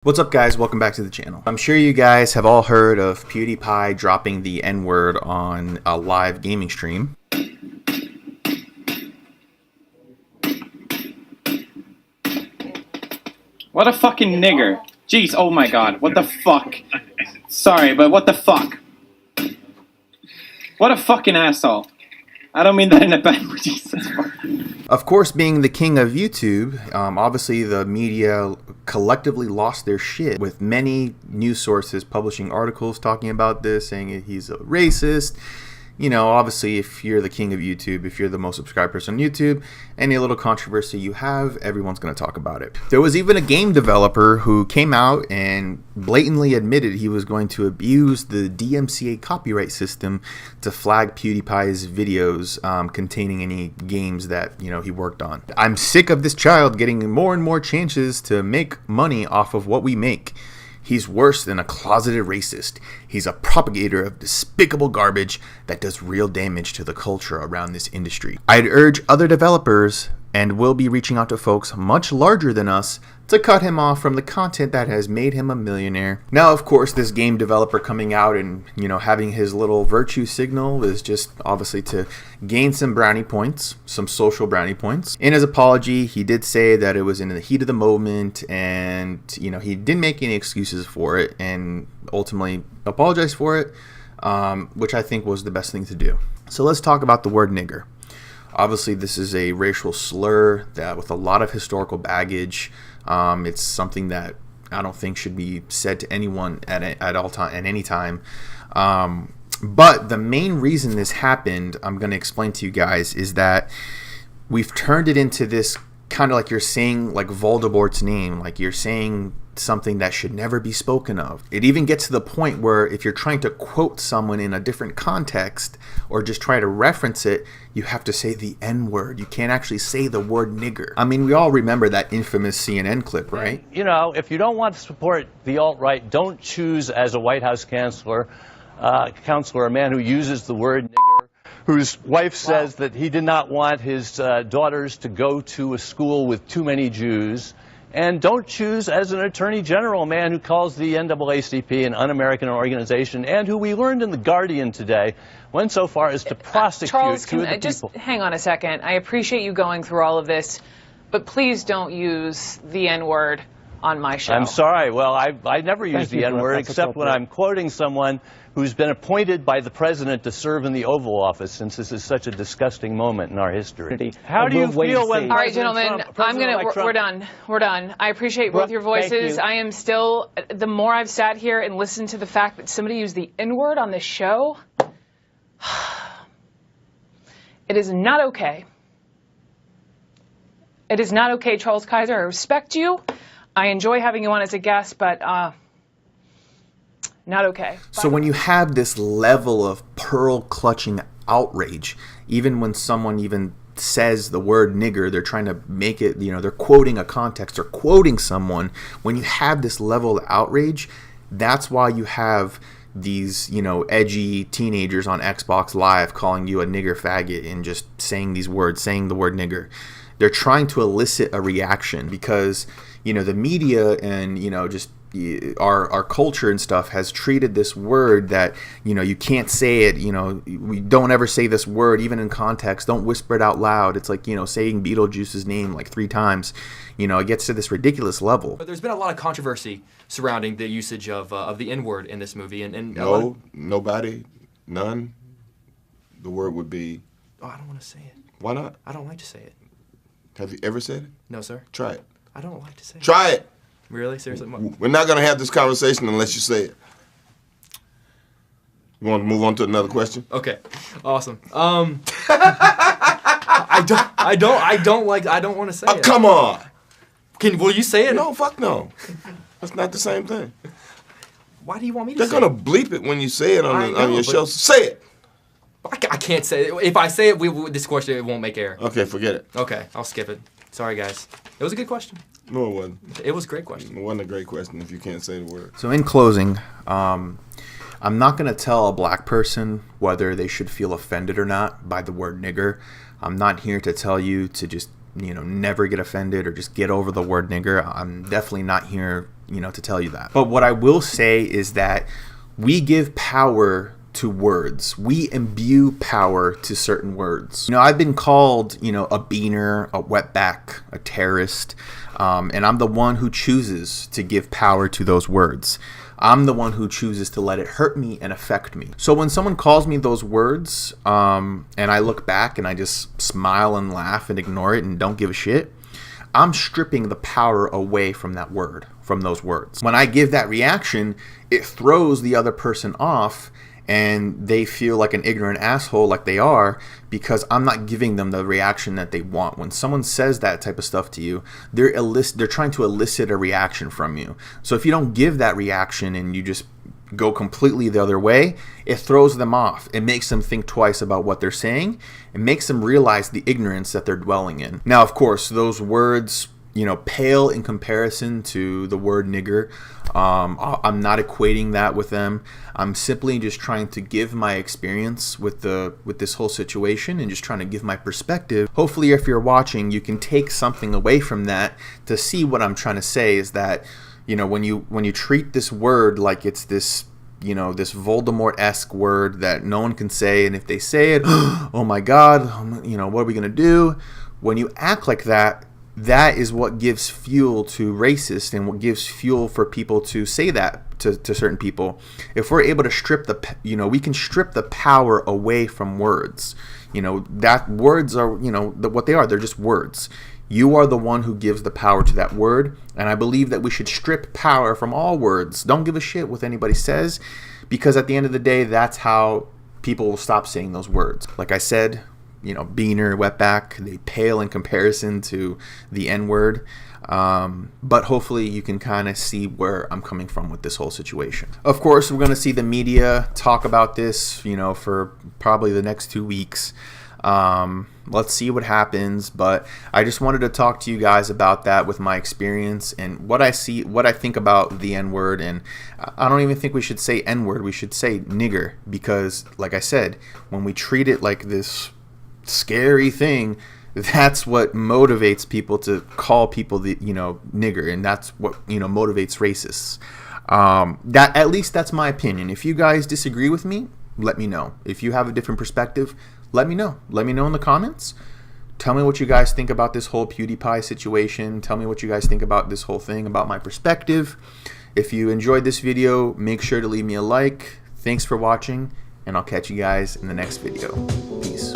What's up, guys? Welcome back to the channel. I'm sure you guys have all heard of PewDiePie dropping the N-word on a live gaming stream. What a fucking nigger. Jeez, oh my god, what the fuck? Sorry, but what the fuck? What a fucking asshole. I don't mean that in a bad way, Jesus fuck. Of course, being the king of YouTube, obviously the media collectively lost their shit, with many news sources publishing articles talking about this, saying he's a racist. You know, obviously, if you're the king of YouTube, if you're the most subscribed person on YouTube, any little controversy you have, everyone's going to talk about it. There was even a game developer who came out and blatantly admitted he was going to abuse the DMCA copyright system to flag PewDiePie's videos containing any games that, you know, he worked on. I'm sick of this child getting more and more chances to make money off of what we make. He's worse than a closeted racist. He's a propagator of despicable garbage that does real damage to the culture around this industry. I'd urge other developers, and will be reaching out to folks much larger than us, to cut him off from the content that has made him a millionaire. Now, of course, this game developer coming out and, you know, having his little virtue signal is just obviously to gain some brownie points, some social brownie points. In his apology, he did say that it was in the heat of the moment, and, you know, he didn't make any excuses for it, and ultimately apologized for it, which I think was the best thing to do. So let's talk about the word nigger. Obviously, this is a racial slur that with a lot of historical baggage. It's something that I don't think should be said to anyone at all time, at any time. But the main reason this happened, I'm going to explain to you guys, is that we've turned it into this kind of like you're saying like Voldemort's name, like you're saying something that should never be spoken of. It even gets to the point where if you're trying to quote someone in a different context or just try to reference it, you have to say the N-word. You can't actually say the word nigger. I mean, we all remember that infamous CNN clip, right? You know, if you don't want to support the alt-right, don't choose as a White House counselor a man who uses the word nigger, whose wife says that he did not want his daughters to go to a school with too many Jews. And don't choose as an attorney general a man who calls the NAACP an un-American organization, and who we learned in The Guardian today went so far as to prosecute Charles, two of the just people. hang on a second. I appreciate you going through all of this, but please don't use the N-word on my show. I'm sorry. Well, I never use the N-word except when I'm quoting someone who's been appointed by the president to serve in the Oval Office, since this is such a disgusting moment in our history. How do you feel when... All right, gentlemen, we're done. I appreciate both your voices. I am still, the more I've sat here and listened to the fact that somebody used the N-word on this show, it is not okay. It is not okay, Charles Kaiser. I respect you. I enjoy having you on as a guest, but not okay. So when you have this level of pearl-clutching outrage, even when someone even says the word nigger, they're trying to make it, you know, they're quoting a context or quoting someone. When you have this level of outrage, that's why you have these, you know, edgy teenagers on Xbox Live calling you a nigger faggot and just saying these words, saying the word nigger. They're trying to elicit a reaction because, you know, the media and, you know, just our culture and stuff has treated this word that, you know, you can't say it, you know, we don't ever say this word even in context, don't whisper it out loud. It's like, you know, saying Beetlejuice's name like 3 times. You know, it gets to this ridiculous level. But there's been a lot of controversy surrounding the usage of the N-word in this movie, and no, nobody, none. The word would be... Oh, I don't want to say it. Why not? I don't like to say it. Have you ever said it? No, sir. Try it. I don't like to say it. Try it. Really? Seriously? We're not going to have this conversation unless you say it. You want to move on to another question? Okay. Awesome. I don't want to say it. Come on. Will you say it? No, fuck no. That's not the same thing. Why do you want me to say it? They're going to bleep it when you say it on your show. Say it. I can't say it. If I say it, this question, it won't make air. Okay, forget it. Okay, I'll skip it. Sorry, guys. It was a good question. No, it wasn't. It was a great question. It wasn't a great question if you can't say the word. So in closing, I'm not going to tell a black person whether they should feel offended or not by the word nigger. I'm not here to tell you to just, you know, never get offended or just get over the word nigger. I'm definitely not here, to tell you that. But what I will say is that we give power to words. We imbue power to certain words. I've been called, a beaner, a wetback, a terrorist, and I'm the one who chooses to give power to those words. I'm the one who chooses to let it hurt me and affect me. So when someone calls me those words, and I look back and I just smile and laugh and ignore it and don't give a shit, I'm stripping the power away from that word, from those words. When I give that reaction, it throws the other person off, and they feel like an ignorant asshole, like they are, because I'm not giving them the reaction that they want. When someone says that type of stuff to you, they're trying to elicit a reaction from you. So if you don't give that reaction and you just go completely the other way, it throws them off. It makes them think twice about what they're saying. It makes them realize the ignorance that they're dwelling in. Now, of course, those words, pale in comparison to the word nigger. I'm not equating that with them. I'm simply just trying to give my experience with this whole situation and just trying to give my perspective. Hopefully, if you're watching, you can take something away from that to see what I'm trying to say is that, when you treat this word like it's this, this Voldemort-esque word that no one can say, and if they say it, oh my God, what are we gonna do? When you act like that, that is what gives fuel to racists and what gives fuel for people to say that to certain people. If we're able to strip we can strip the power away from words. That words are, what they are. They're just words. You are the one who gives the power to that word. And I believe that we should strip power from all words. Don't give a shit what anybody says, because at the end of the day, that's how people will stop saying those words. Like I said, beaner, wetback, they pale in comparison to the N-word. But hopefully you can kind of see where I'm coming from with this whole situation. Of course, we're going to see the media talk about this, for probably the next 2 weeks. Let's see what happens. But I just wanted to talk to you guys about that with my experience and what I think about the N-word. And I don't even think we should say N-word. We should say nigger, because like I said, when we treat it like this scary thing, that's what motivates people to call people the nigger, and that's what motivates racists. That, at least that's my opinion. If you guys disagree with me, let me know. If you have a different perspective, let me know in the comments. Tell me what you guys think about this whole PewDiePie situation. Tell me what you guys think about this whole thing, about my perspective. If you enjoyed this video, make sure to leave me a like. Thanks for watching, and I'll catch you guys in the next video. Peace.